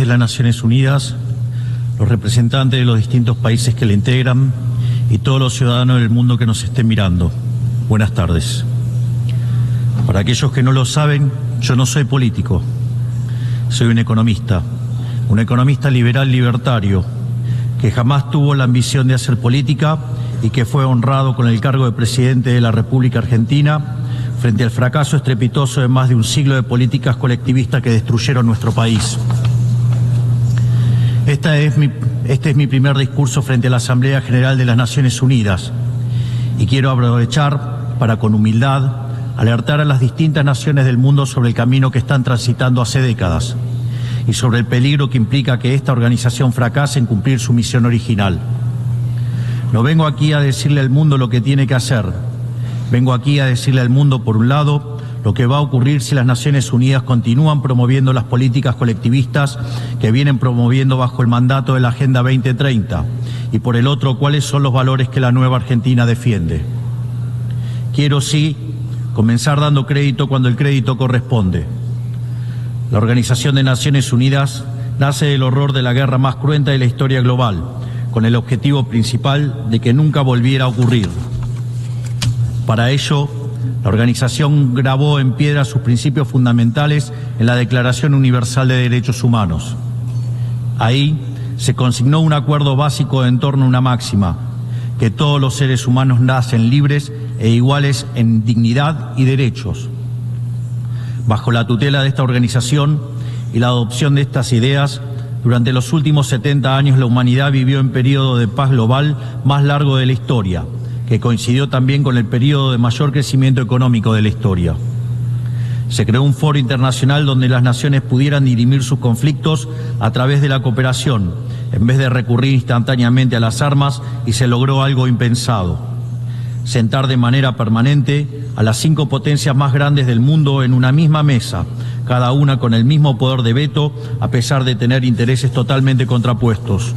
de las Naciones Unidas, los representantes de los distintos países que la integran y todos los ciudadanos del mundo que nos estén mirando. Buenas tardes. Para aquellos que no lo saben, yo no soy político, soy un economista liberal libertario, que jamás tuvo la ambición de hacer política y que fue honrado con el cargo de presidente de la República Argentina frente al fracaso estrepitoso de más de un siglo de políticas colectivistas que destruyeron nuestro país. Este es mi primer discurso frente a la Asamblea General de las Naciones Unidas y quiero aprovechar para, con humildad, alertar a las distintas naciones del mundo sobre el camino que están transitando hace décadas y sobre el peligro que implica que esta organización fracase en cumplir su misión original. No vengo aquí a decirle al mundo lo que tiene que hacer. Vengo aquí a decirle al mundo, por un lado, lo que va a ocurrir si las Naciones Unidas continúan promoviendo las políticas colectivistas que vienen promoviendo bajo el mandato de la Agenda 2030, y por el otro, cuáles son los valores que la nueva Argentina defiende. Quiero, sí, comenzar dando crédito cuando el crédito corresponde. La Organización de Naciones Unidas nace del horror de la guerra más cruenta de la historia global, con el objetivo principal de que nunca volviera a ocurrir. Para ello, la organización grabó en piedra sus principios fundamentales en la Declaración Universal de Derechos Humanos. Ahí se consignó un acuerdo básico en torno a una máxima, que todos los seres humanos nacen libres e iguales en dignidad y derechos. Bajo la tutela de esta organización y la adopción de estas ideas, durante los últimos 70 años la humanidad vivió en periodo de paz global más largo de la historia, que coincidió también con el periodo de mayor crecimiento económico de la historia. Se creó un foro internacional donde las naciones pudieran dirimir sus conflictos a través de la cooperación, en vez de recurrir instantáneamente a las armas, y se logró algo impensado: sentar de manera permanente a las 5 potencias más grandes del mundo en una misma mesa, cada una con el mismo poder de veto, a pesar de tener intereses totalmente contrapuestos.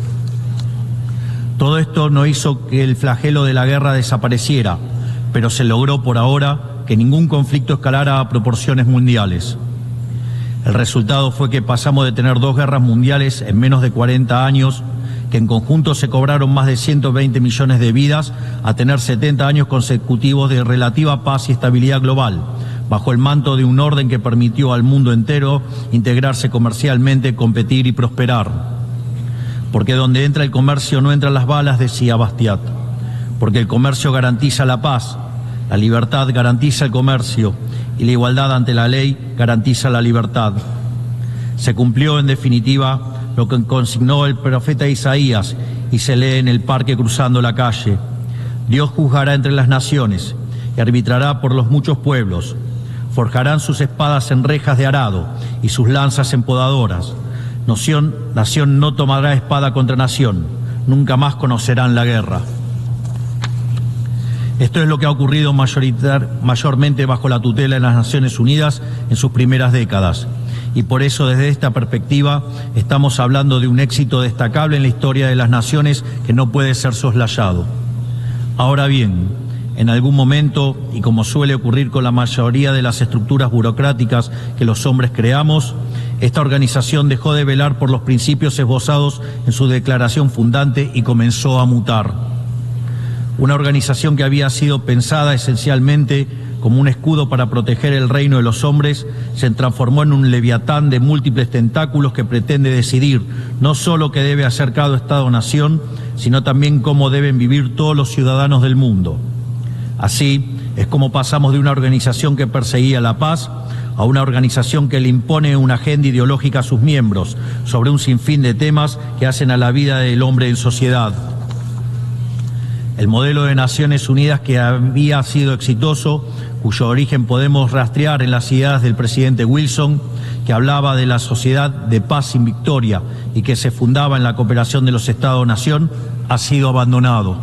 Todo esto no hizo que el flagelo de la guerra desapareciera, pero se logró por ahora que ningún conflicto escalara a proporciones mundiales. El resultado fue que pasamos de tener 2 guerras mundiales en menos de 40 años, que en conjunto se cobraron más de 120 millones de vidas, a tener 70 años consecutivos de relativa paz y estabilidad global, bajo el manto de un orden que permitió al mundo entero integrarse comercialmente, competir y prosperar. Porque donde entra el comercio no entran las balas, decía Bastiat. Porque el comercio garantiza la paz, la libertad garantiza el comercio y la igualdad ante la ley garantiza la libertad. Se cumplió, en definitiva, lo que consignó el profeta Isaías y se lee en el parque cruzando la calle. Dios juzgará entre las naciones y arbitrará por los muchos pueblos. Forjarán sus espadas en rejas de arado y sus lanzas en podadoras. Nación no tomará espada contra nación, nunca más conocerán la guerra. Esto es lo que ha ocurrido mayormente bajo la tutela de las Naciones Unidas en sus primeras décadas. Y por eso, desde esta perspectiva, estamos hablando de un éxito destacable en la historia de las naciones que no puede ser soslayado. Ahora bien, en algún momento, y como suele ocurrir con la mayoría de las estructuras burocráticas que los hombres creamos, esta organización dejó de velar por los principios esbozados en su declaración fundante y comenzó a mutar. Una organización que había sido pensada esencialmente como un escudo para proteger el reino de los hombres, se transformó en un leviatán de múltiples tentáculos que pretende decidir no solo qué debe hacer cada Estado-nación, sino también cómo deben vivir todos los ciudadanos del mundo. Así es como pasamos de una organización que perseguía la paz a una organización que le impone una agenda ideológica a sus miembros sobre un sinfín de temas que hacen a la vida del hombre en sociedad. El modelo de Naciones Unidas, que había sido exitoso, cuyo origen podemos rastrear en las ideas del presidente Wilson, que hablaba de la sociedad de paz sin victoria y que se fundaba en la cooperación de los Estados-nación, ha sido abandonado.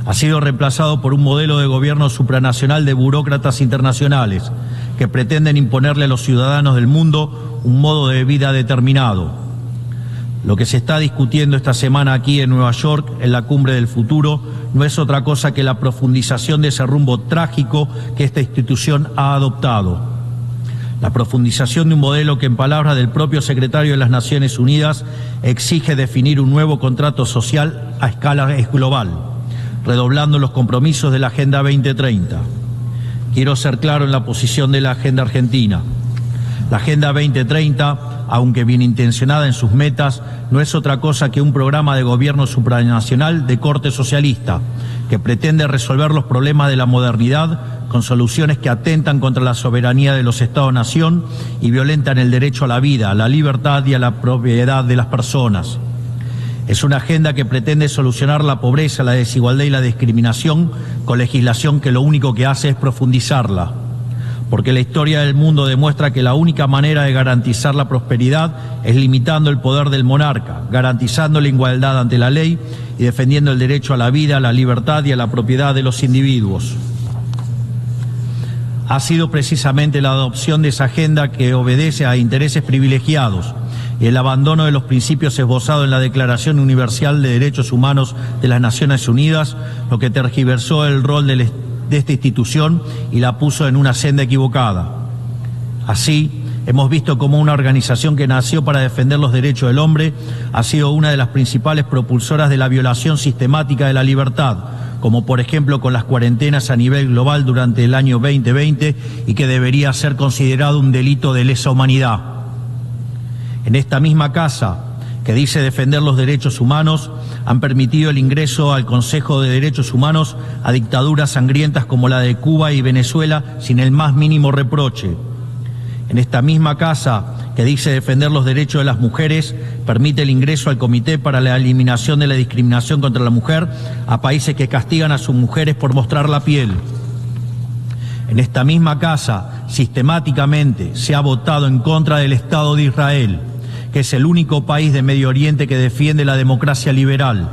Ha sido reemplazado por un modelo de gobierno supranacional de burócratas internacionales que pretenden imponerle a los ciudadanos del mundo un modo de vida determinado. Lo que se está discutiendo esta semana aquí en Nueva York, en la Cumbre del Futuro, no es otra cosa que la profundización de ese rumbo trágico que esta institución ha adoptado. La profundización de un modelo que, en palabras del propio secretario de las Naciones Unidas, exige definir un nuevo contrato social a escala global, redoblando los compromisos de la Agenda 2030. Quiero ser claro en la posición de la Agenda Argentina. La Agenda 2030, aunque bien intencionada en sus metas, no es otra cosa que un programa de gobierno supranacional de corte socialista, que pretende resolver los problemas de la modernidad con soluciones que atentan contra la soberanía de los Estados-nación y violentan el derecho a la vida, a la libertad y a la propiedad de las personas. Es una agenda que pretende solucionar la pobreza, la desigualdad y la discriminación con legislación que lo único que hace es profundizarla. Porque la historia del mundo demuestra que la única manera de garantizar la prosperidad es limitando el poder del monarca, garantizando la igualdad ante la ley y defendiendo el derecho a la vida, a la libertad y a la propiedad de los individuos. Ha sido precisamente la adopción de esa agenda que obedece a intereses privilegiados y el abandono de los principios esbozados en la Declaración Universal de Derechos Humanos de las Naciones Unidas lo que tergiversó el rol de esta institución y la puso en una senda equivocada. Así, hemos visto cómo una organización que nació para defender los derechos del hombre ha sido una de las principales propulsoras de la violación sistemática de la libertad, como por ejemplo con las cuarentenas a nivel global durante el año 2020 y que debería ser considerado un delito de lesa humanidad. En esta misma casa, que dice defender los derechos humanos, han permitido el ingreso al Consejo de Derechos Humanos a dictaduras sangrientas como la de Cuba y Venezuela sin el más mínimo reproche. En esta misma casa, que dice defender los derechos de las mujeres, permite el ingreso al Comité para la Eliminación de la Discriminación contra la Mujer a países que castigan a sus mujeres por mostrar la piel. En esta misma casa, sistemáticamente, se ha votado en contra del Estado de Israel, que es el único país de Medio Oriente que defiende la democracia liberal,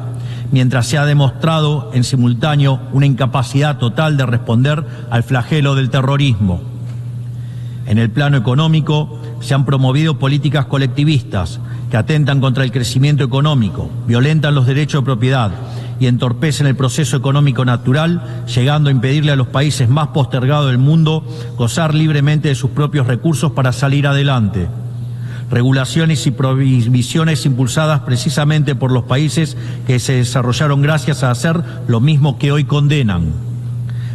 mientras se ha demostrado en simultáneo una incapacidad total de responder al flagelo del terrorismo. En el plano económico, se han promovido políticas colectivistas que atentan contra el crecimiento económico, violentan los derechos de propiedad y entorpecen el proceso económico natural, llegando a impedirle a los países más postergados del mundo gozar libremente de sus propios recursos para salir adelante. Regulaciones y prohibiciones impulsadas precisamente por los países que se desarrollaron gracias a hacer lo mismo que hoy condenan.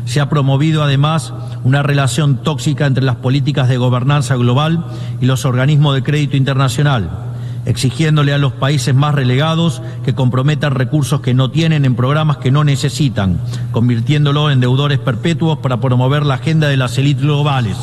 Se ha promovido además una relación tóxica entre las políticas de gobernanza global y los organismos de crédito internacional, exigiéndole a los países más relegados que comprometan recursos que no tienen en programas que no necesitan, convirtiéndolo en deudores perpetuos para promover la agenda de las élites globales.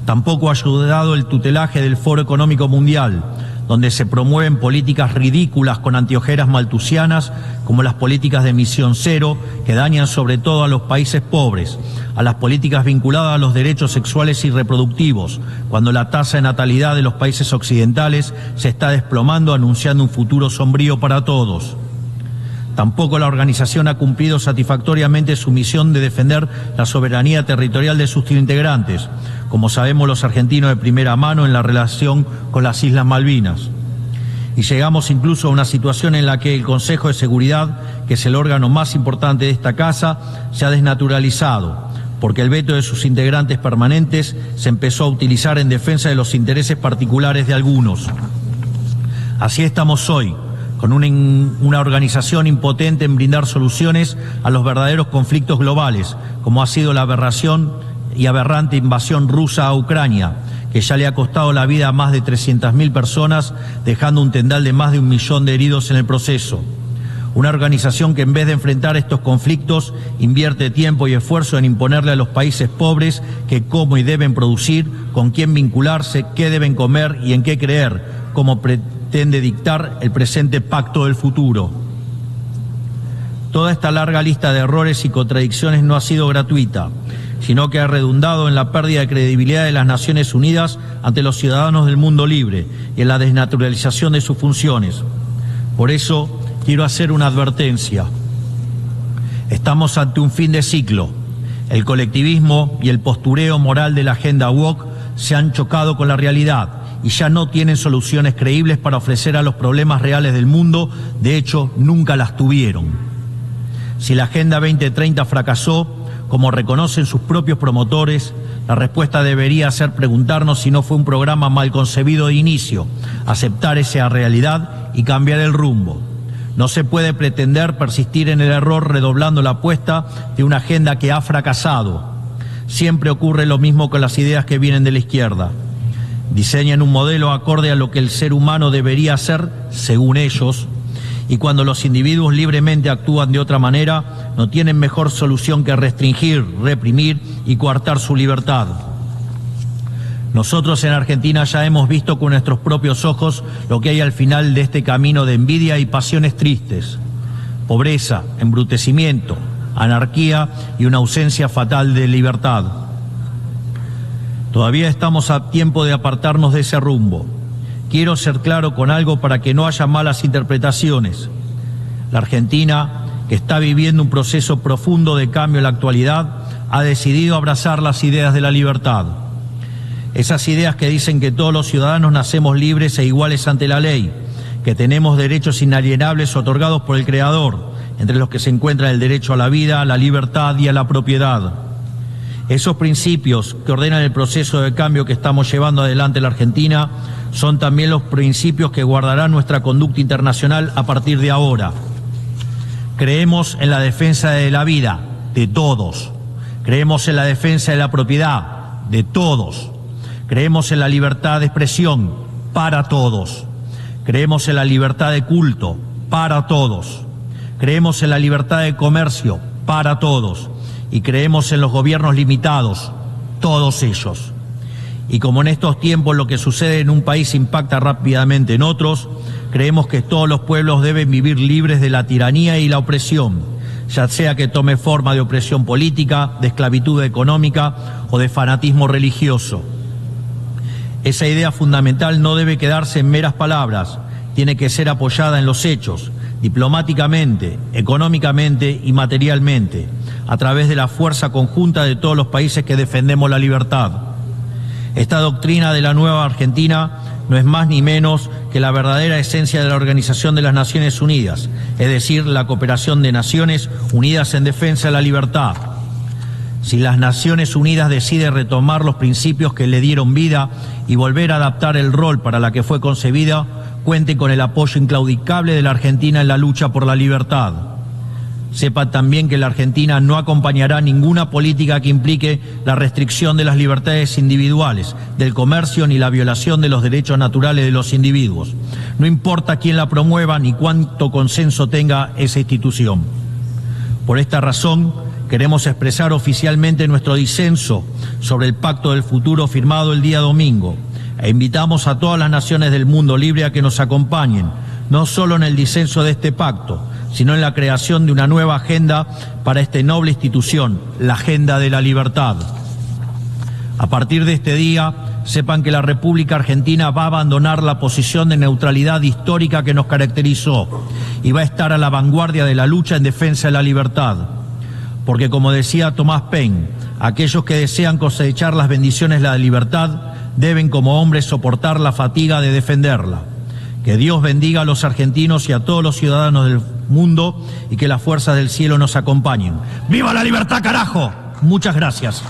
Tampoco ha ayudado el tutelaje del Foro Económico Mundial, donde se promueven políticas ridículas con anteojeras maltusianas, como las políticas de emisión cero, que dañan sobre todo a los países pobres, a las políticas vinculadas a los derechos sexuales y reproductivos, cuando la tasa de natalidad de los países occidentales se está desplomando, anunciando un futuro sombrío para todos. Tampoco la organización ha cumplido satisfactoriamente su misión de defender la soberanía territorial de sus integrantes, como sabemos los argentinos de primera mano en la relación con las Islas Malvinas. Y llegamos incluso a una situación en la que el Consejo de Seguridad, que es el órgano más importante de esta casa, se ha desnaturalizado, porque el veto de sus integrantes permanentes se empezó a utilizar en defensa de los intereses particulares de algunos. Así estamos hoy, con una organización impotente en brindar soluciones a los verdaderos conflictos globales, como ha sido la aberración y aberrante invasión rusa a Ucrania, que ya le ha costado la vida a más de 300.000 personas, dejando un tendal de más de 1 millón de heridos en el proceso. Una organización que en vez de enfrentar estos conflictos, invierte tiempo y esfuerzo en imponerle a los países pobres que cómo y deben producir, con quién vincularse, qué deben comer y en qué creer, como pretende dictar el presente pacto del futuro. Toda esta larga lista de errores y contradicciones no ha sido gratuita, sino que ha redundado en la pérdida de credibilidad de las Naciones Unidas ante los ciudadanos del mundo libre y en la desnaturalización de sus funciones. Por eso, quiero hacer una advertencia. Estamos ante un fin de ciclo. El colectivismo y el postureo moral de la agenda woke se han chocado con la realidad y ya no tienen soluciones creíbles para ofrecer a los problemas reales del mundo. De hecho, nunca las tuvieron. Si la Agenda 2030 fracasó, como reconocen sus propios promotores, La respuesta debería ser preguntarnos si no fue un programa mal concebido de inicio, aceptar esa realidad y cambiar el rumbo. No se puede pretender persistir en el error redoblando la apuesta de una agenda que ha fracasado. Siempre ocurre lo mismo con las ideas que vienen de la izquierda. Diseñan un modelo acorde a lo que el ser humano debería hacer, según ellos, y cuando los individuos libremente actúan de otra manera, no tienen mejor solución que restringir, reprimir y coartar su libertad. Nosotros en Argentina ya hemos visto con nuestros propios ojos lo que hay al final de este camino de envidia y pasiones tristes. Pobreza, embrutecimiento, anarquía y una ausencia fatal de libertad. Todavía estamos a tiempo de apartarnos de ese rumbo. Quiero ser claro con algo para que no haya malas interpretaciones. La Argentina, que está viviendo un proceso profundo de cambio en la actualidad, ha decidido abrazar las ideas de la libertad. Esas ideas que dicen que todos los ciudadanos nacemos libres e iguales ante la ley, que tenemos derechos inalienables otorgados por el Creador, entre los que se encuentra el derecho a la vida, a la libertad y a la propiedad. Esos principios que ordenan el proceso de cambio que estamos llevando adelante en la Argentina son también los principios que guardarán nuestra conducta internacional a partir de ahora. Creemos en la defensa de la vida de todos. Creemos en la defensa de la propiedad de todos. Creemos en la libertad de expresión para todos. Creemos en la libertad de culto para todos. Creemos en la libertad de comercio para todos. Y creemos en los gobiernos limitados, todos ellos. Y como en estos tiempos lo que sucede en un país impacta rápidamente en otros, creemos que todos los pueblos deben vivir libres de la tiranía y la opresión, ya sea que tome forma de opresión política, de esclavitud económica o de fanatismo religioso. Esa idea fundamental no debe quedarse en meras palabras, tiene que ser apoyada en los hechos, diplomáticamente, económicamente y materialmente, a través de la fuerza conjunta de todos los países que defendemos la libertad. Esta doctrina de la nueva Argentina no es más ni menos que la verdadera esencia de la Organización de las Naciones Unidas, es decir, la cooperación de naciones unidas en defensa de la libertad. Si las Naciones Unidas deciden retomar los principios que le dieron vida y volver a adaptar el rol para la que fue concebida, cuente con el apoyo inclaudicable de la Argentina en la lucha por la libertad. Sepa también que la Argentina no acompañará ninguna política que implique la restricción de las libertades individuales, del comercio ni la violación de los derechos naturales de los individuos. No importa quién la promueva ni cuánto consenso tenga esa institución. Por esta razón, queremos expresar oficialmente nuestro disenso sobre el Pacto del Futuro firmado el día domingo e invitamos a todas las naciones del mundo libre a que nos acompañen, no solo en el disenso de este pacto, sino en la creación de una nueva agenda para esta noble institución, la agenda de la libertad. A partir de este día, sepan que la República Argentina va a abandonar la posición de neutralidad histórica que nos caracterizó y va a estar a la vanguardia de la lucha en defensa de la libertad. Porque como decía Thomas Paine, aquellos que desean cosechar las bendiciones de la libertad deben como hombres soportar la fatiga de defenderla. Que Dios bendiga a los argentinos y a todos los ciudadanos del mundo y que las fuerzas del cielo nos acompañen. ¡Viva la libertad, carajo! Muchas gracias.